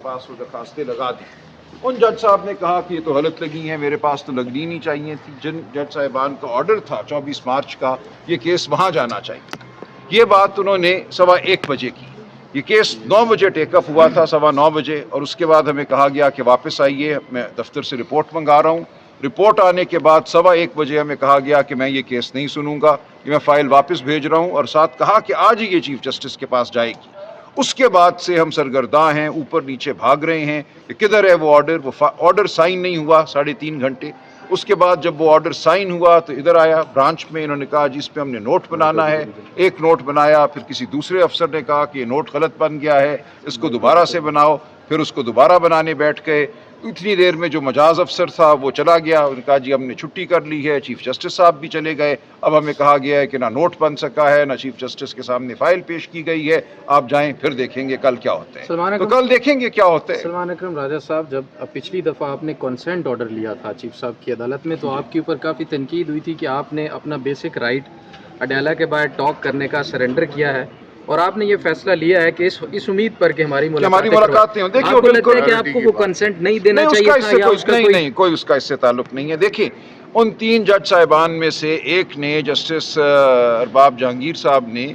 पास वो दरखास्तें लगा दी। उन जज साहब ने कहा कि ये तो गलत लगी हैं, मेरे पास तो लगनी नहीं चाहिए थी। जिन जज साहिबान का ऑर्डर था 24 मार्च का, ये केस वहाँ जाना चाहिए। ये बात उन्होंने 1:15 बजे की। ये केस 9 बजे टेकअप हुआ था, 9:15 बजे, और उसके बाद हमें कहा गया कि वापस आइए, मैं दफ्तर से रिपोर्ट मंगा रहा हूँ। रिपोर्ट आने के बाद 1:15 बजे हमें कहा गया कि मैं ये केस नहीं सुनूंगा, कि मैं फाइल वापस भेज रहा हूँ, और साथ कहा कि आज ही ये चीफ जस्टिस के पास जाएगी। उसके बाद से हम सरगर्दा हैं, ऊपर नीचे भाग रहे हैं कि किधर है वो ऑर्डर। वो ऑर्डर साइन नहीं हुआ 3.5 घंटे। उसके बाद जब वो ऑर्डर साइन हुआ तो इधर आया ब्रांच में, इन्होंने कहा जी इस पे हमने नोट बनाना है। एक नोट बनाया, फिर किसी दूसरे अफसर ने कहा कि ये नोट गलत बन गया है, इसको दोबारा से बनाओ। फिर उसको दोबारा बनाने बैठ गए। इतनी देर में जो मजाज अफसर था वो चला गया, उन्होंने कहा जी हमने छुट्टी कर ली है। चीफ जस्टिस साहब भी चले गए। अब हमें कहा गया है कि ना नोट बन सका है, ना चीफ जस्टिस के सामने फाइल पेश की गई है। आप जाएं, फिर देखेंगे कल क्या होता है। तो कल देखेंगे क्या होता है। सलमान अकरम राजा साहब, जब पिछली दफ़ा आपने कंसेंट ऑर्डर लिया था चीफ साहब की अदालत में, तो आपके ऊपर काफ़ी तनकीद हुई थी कि आपने अपना बेसिक राइट अडाला के बाद टॉक करने का सरेंडर किया है, और आपने ये फैसला लिया है कि इस उम्मीद पर कि हमारी मुलाकात नहीं हो। देखिए, आपको लगता है कि आपको वो कंसेंट नहीं देना चाहिए था, या उसका कोई उसका इससे ताल्लुक नहीं है। देखिए, उन 3 जज साहिबान में से एक ने, जस्टिस अरबाब जहांगीर साहब ने,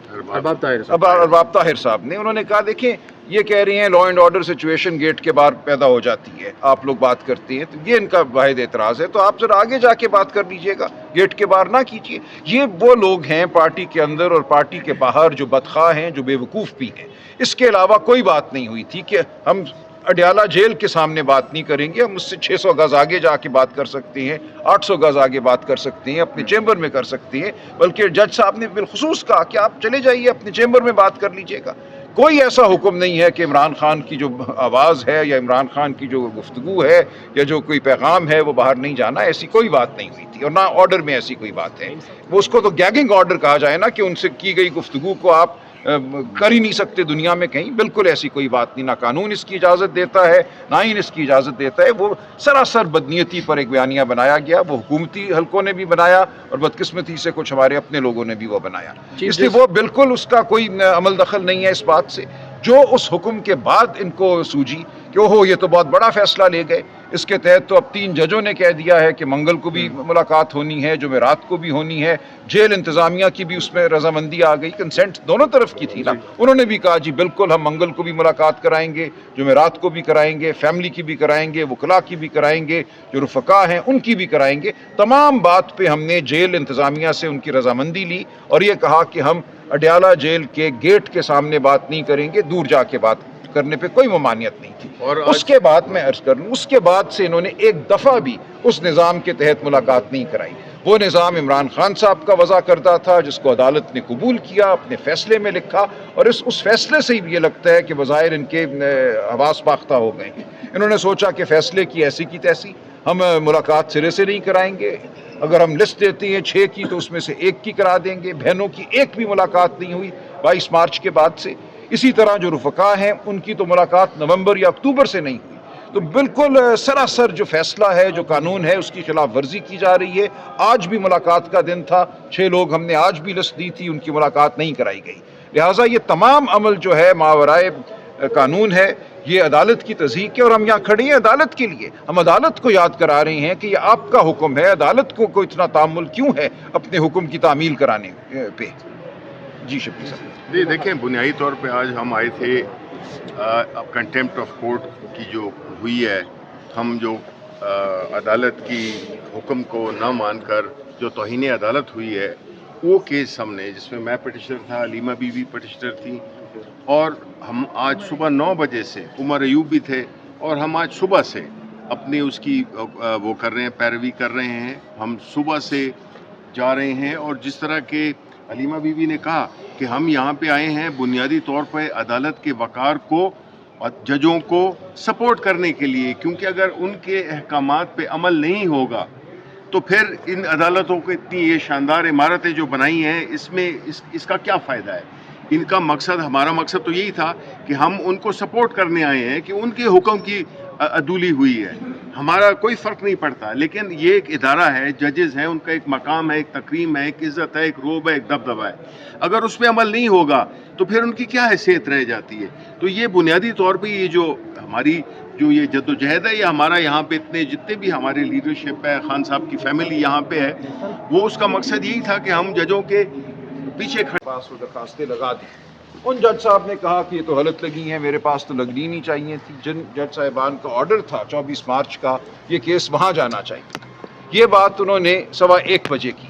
अरबाब ताहिर साहब ने, उन्होंने कहा देखिए ये कह रही हैं law and order situation gate के बाहर पैदा हो जाती है, आप लोग बात करते हैं, तो ये इनका वाहिद एतराज़ है। तो आप जरा आगे जाके बात कर लीजिएगा, गेट के बाहर ना कीजिए। ये वो लोग हैं पार्टी के अंदर और पार्टी के बाहर जो बदखा हैं, जो बेवकूफ़ भी हैं। इसके अलावा कोई बात नहीं हुई थी कि हम अडयाला जेल के सामने बात नहीं करेंगे, हम उससे 600 गज आगे जाके बात कर सकते हैं, 800 गज आगे बात कर सकते हैं, अपने चेंबर में कर सकते हैं। बल्कि जज साहब ने बिलखुसूस कहा कि आप चले जाइए, अपने चेंबर में बात कर लीजिएगा। कोई ऐसा हुक्म नहीं है कि इमरान खान की जो आवाज़ है या इमरान खान की जो गुफ्तगू है या जो कोई पैगाम है वो बाहर नहीं जाना, ऐसी कोई बात नहीं हुई थी, और ना ऑर्डर में ऐसी कोई बात है। वो उसको तो गैगिंग ऑर्डर कहा जाए ना, कि उनसे की गई गुफ्तगू को आप कर ही नहीं सकते दुनिया में कहीं। बिल्कुल ऐसी कोई बात नहीं, ना कानून इसकी इजाज़त देता है, ना ही इसकी इजाज़त देता है। वो सरासर बदनीयती पर एक बयानिया बनाया गया, वो हुकूमती हलकों ने भी बनाया और बदकिस्मती से कुछ हमारे अपने लोगों ने भी वो बनाया। इसलिए वो बिल्कुल उसका कोई अमल दखल नहीं है इस बात से। जो उस हुक्म के बाद इनको सूझी कि ओहो ये तो बहुत बड़ा फैसला ले गए, इसके तहत तो अब 3 जजों ने कह दिया है कि मंगल को भी मुलाकात होनी है, जुमेरात को भी होनी है। जेल इंतज़ामिया की भी उसमें रजामंदी आ गई, कंसेंट दोनों तरफ की थी ना। उन्होंने भी कहा जी बिल्कुल हम मंगल को भी मुलाकात कराएंगे, जुमेरात को भी कराएंगे, फैमिली की भी कराएंगे, वकला की भी कराएंगे, जो रुफ़का हैं उनकी भी कराएंगे। तमाम बात पे हमने जेल इंतज़ामिया से उनकी रजामंदी ली और ये कहा कि हम अडयाला जेल के गेट के सामने बात नहीं करेंगे, दूर जाके बात करने पे कोई ममानियत नहीं थी। और उसके बाद मैं अर्ज कर लूँ, उसके बाद से इन्होंने एक दफ़ा भी उस निज़ाम के तहत मुलाकात नहीं कराई। वो निज़ाम इमरान खान साहब का वज़ा करता था, जिसको अदालत ने कबूल किया, अपने फ़ैसले में लिखा, और उस फैसले से ही ये लगता है कि बज़ाहिर इनके हवास बाख्ता हो गए। इन्होंने सोचा कि फ़ैसले की ऐसी की तैसी, हम मुलाकात सिरे से नहीं कराएंगे। अगर हम लिस्ट देते हैं 6 की तो उसमें से 1 की करा देंगे। बहनों की एक भी मुलाकात नहीं हुई 22 मार्च के बाद से। इसी तरह जो रुफ़का हैं उनकी तो मुलाकात नवंबर या अक्टूबर से नहीं हुई। तो बिल्कुल सरासर जो फैसला है, जो कानून है, उसकी खिलाफ वर्जी की जा रही है। आज भी मुलाकात का दिन था, 6 लोग हमने आज भी लिस्ट दी थी, उनकी मुलाकात नहीं कराई गई। लिहाजा ये तमाम अमल जो है मावराए कानून है, ये अदालत की तज़हीक है, और हम यहाँ खड़े हैं अदालत के लिए। हम अदालत को याद करा रहे हैं कि ये आपका हुक्म है, अदालत को इतना तामुल क्यों है अपने हुक्म की तामील कराने पे। जी शफी साहब। जी देखें, बुनियादी तौर पे आज हम आए थे कंटेम्प्ट ऑफ कोर्ट की जो हुई है, हम जो अदालत की हुक्म को न मानकर जो तौहीन अदालत हुई है, वो केस हमने, जिसमें मैं पटिशनर था, अलीमा बीवी पटिशनर थी, और हम आज सुबह 9 बजे से, उमर अयूब भी थे, और हम आज सुबह से अपनी उसकी वो कर रहे हैं, पैरवी कर रहे हैं। हम सुबह से जा रहे हैं, और जिस तरह के अलीमा बीवी ने कहा कि हम यहाँ पे आए हैं बुनियादी तौर पर अदालत के वक़ार को और जजों को सपोर्ट करने के लिए, क्योंकि अगर उनके अहकामात पे अमल नहीं होगा तो फिर इन अदालतों को इतनी ये शानदार इमारतें जो बनाई हैं, इसका क्या फ़ायदा है। इनका मकसद, हमारा मकसद तो यही था कि हम उनको सपोर्ट करने आए हैं कि उनके हुक्म की अदूली हुई है। हमारा कोई फ़र्क नहीं पड़ता, लेकिन ये एक इदारा है, जजेस हैं, उनका एक मकाम है, एक तकरीम है, एक इज़्ज़त है, एक रोब है, एक दबदबा है। अगर उस पर अमल नहीं होगा तो फिर उनकी क्या हैसियत रह जाती है। तो ये बुनियादी तौर पे ये जो हमारी जो ये जद्दोजहद है, या हमारा यहाँ पे इतने जितने भी हमारे लीडरशिप है, खान साहब की फैमिली यहाँ पे है, वो उसका मकसद यही था कि हम जजों के पीछे खड़े। पास वो दरखास्तें लगा दी। उन जज साहब ने कहा कि ये तो गलत लगी हैं, मेरे पास तो लगनी नहीं चाहिए थी। जिन जज साहिबान का ऑर्डर था 24 मार्च का, ये केस वहाँ जाना चाहिए। ये बात उन्होंने 1:15 बजे की।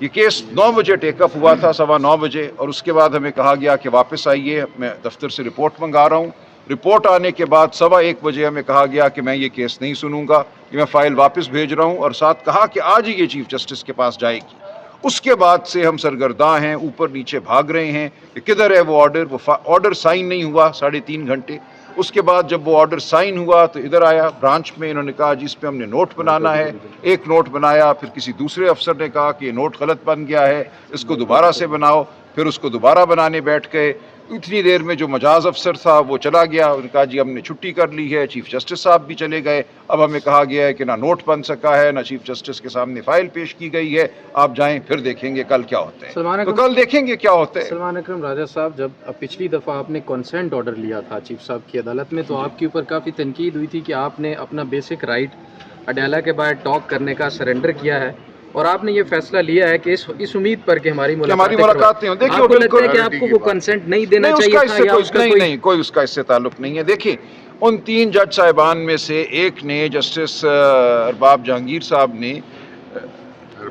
ये केस 9 बजे टेकअप हुआ था, 9:15 बजे, और उसके बाद हमें कहा गया कि वापस आइए, मैं दफ्तर से रिपोर्ट मंगा रहा हूँ। रिपोर्ट आने के बाद 1:15 बजे हमें कहा गया कि मैं ये केस नहीं सुनूंगा, कि मैं फ़ाइल वापस भेज रहा हूँ, और साथ कहा कि आज ही ये चीफ जस्टिस के पास जाएगी। उसके बाद से हम सरगर्दा हैं, ऊपर नीचे भाग रहे हैं कि किधर है वो ऑर्डर। वो ऑर्डर साइन नहीं हुआ 3.5 घंटे। उसके बाद जब वो ऑर्डर साइन हुआ तो इधर आया ब्रांच में, इन्होंने कहा जी इस पे हमने नोट बनाना है। एक नोट बनाया, फिर किसी दूसरे अफसर ने कहा कि ये नोट गलत बन गया है, इसको दोबारा से बनाओ। फिर उसको दोबारा बनाने बैठ गए। इतनी देर में जो मजाज अफसर था वो चला गया, उन्होंने कहा जी हमने छुट्टी कर ली है। चीफ जस्टिस साहब भी चले गए। अब हमें कहा गया है कि ना नोट बन सका है, ना चीफ जस्टिस के सामने फाइल पेश की गई है। आप जाएं, फिर देखेंगे कल क्या होता है। तो कल देखेंगे क्या होता है। सलमान अकरम राजा साहब, जब पिछली दफ़ा आपने कंसेंट ऑर्डर लिया था चीफ साहब की अदालत में, तो आपके ऊपर काफ़ी तनकीद हुई थी कि आपने अपना बेसिक राइट अडाला के बाद टॉक करने का सरेंडर किया है, और आपने ये फैसला लिया है कि इस उम्मीद पर कि हमारी मुलाकातें नहीं हो। देखिए, आपको लगता है कि आपको वो कंसेंट नहीं देना चाहिए था, या उसका कोई उसका इससे ताल्लुक नहीं है। देखिए, उन 3 जज साहिबान में से एक ने, जस्टिस अरबाब जहांगीर साहब ने,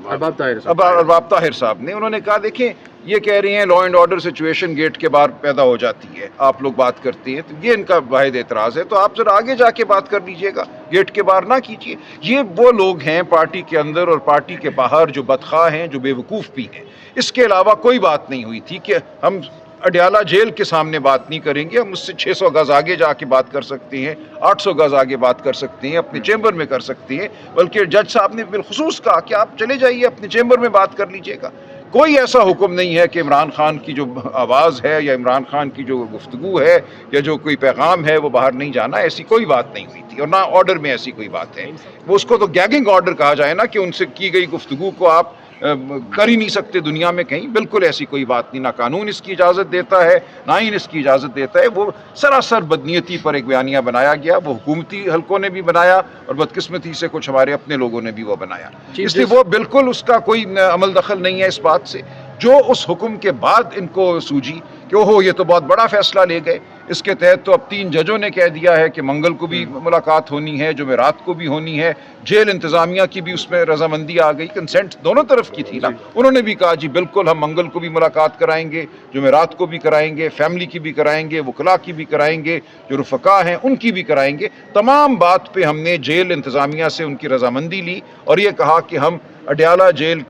अरबाब ताहिर साहब ने, उन्होंने कहा देखें ये कह रही हैं law and order situation gate के बाहर पैदा हो जाती है, आप लोग बात करते हैं, तो ये इनका वाहिद एतराज़ है। तो आप जरा आगे जाके बात कर लीजिएगा, गेट के बाहर ना कीजिए। ये वो लोग हैं पार्टी के अंदर और पार्टी के बाहर जो बदखा हैं, जो बेवकूफ़ भी हैं। इसके अलावा कोई बात नहीं हुई थी कि हम अडयाला जेल के सामने बात नहीं करेंगे। हम उससे 600 गज आगे जाके बात कर सकते हैं, 800 गज आगे बात कर सकते हैं, अपने चैम्बर में कर सकते हैं। बल्कि जज साहब ने बिलखुसूस कहा कि आप चले जाइए, अपने चैम्बर में बात कर लीजिएगा। कोई ऐसा हुक्म नहीं है कि इमरान खान की जो आवाज़ है या इमरान खान की जो गुफ्तगू है या जो कोई पैगाम है वो बाहर नहीं जाना, ऐसी कोई बात नहीं हुई थी। और ना ऑर्डर में ऐसी कोई बात है। वो उसको तो गैगिंग ऑर्डर कहा जाए ना, कि उनसे की गई गुफ्तगू को आप कर ही नहीं सकते दुनिया में कहीं। बिल्कुल ऐसी कोई बात नहीं, ना कानून इसकी इजाज़त देता है, ना ही इसकी इजाज़त देता है। वो सरासर बदनीयती पर एक बयानिया बनाया गया, वो हुकूमती हलकों ने भी बनाया और बदकिस्मती से कुछ हमारे अपने लोगों ने भी वो बनाया। इसलिए वो बिल्कुल उसका कोई अमल दखल नहीं है इस बात से। जो उस हुक्म के बाद इनको सूझी कि ओहो ये तो बहुत बड़ा फैसला ले गए, इसके तहत तो अब 3 जजों ने कह दिया है कि मंगल को भी मुलाकात होनी है, जुमेरात को भी होनी है। जेल इंतज़ामिया की भी उसमें रजामंदी आ गई, कंसेंट दोनों तरफ की थी ना। उन्होंने भी कहा जी बिल्कुल हम मंगल को भी मुलाकात कराएंगे, जुमेरात को भी कराएंगे, फैमिली की भी कराएंगे, वकला की भी कराएंगे, जो रुफ़का हैं उनकी भी कराएंगे। तमाम बात पे हमने जेल इंतज़ामिया से उनकी रजामंदी ली और ये कहा कि हम अडयाला जेल